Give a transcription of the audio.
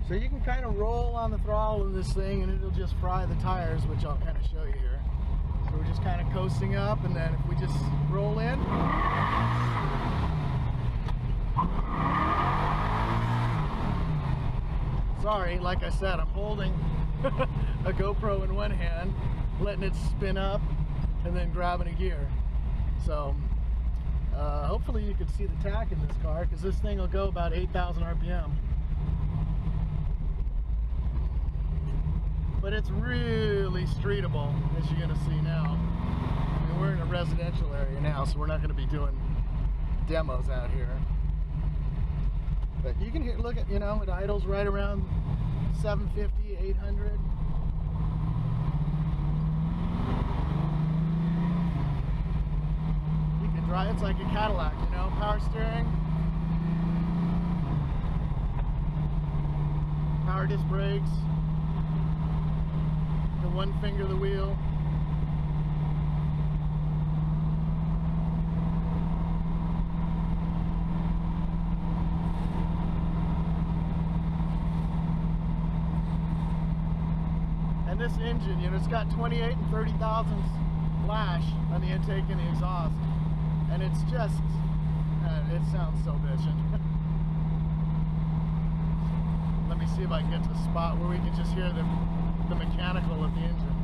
So you can kind of roll on the throttle in this thing and it'll just fry the tires, which I'll kind of show you here. So we're just kind of coasting up, and then if we just roll in. Sorry, like I said, I'm holding a GoPro in one hand, letting it spin up, and then grabbing a gear. So hopefully you can see the tack in this car, because this thing will go about 8,000 RPM. But it's really streetable, as you're going to see now. I mean, we're in a residential area now, so we're not going to be doing demos out here. But you can hear, look at, you know, it idles right around 750, 800. You can drive, it's like a Cadillac, you know, power steering, power disc brakes, the one finger of the wheel. And this engine, you know, it's got 28 and 30 thousandths lash on the intake and the exhaust, and it's just, it sounds so bitchin'. Let me see if I can get to a spot where we can just hear the mechanical of the engine.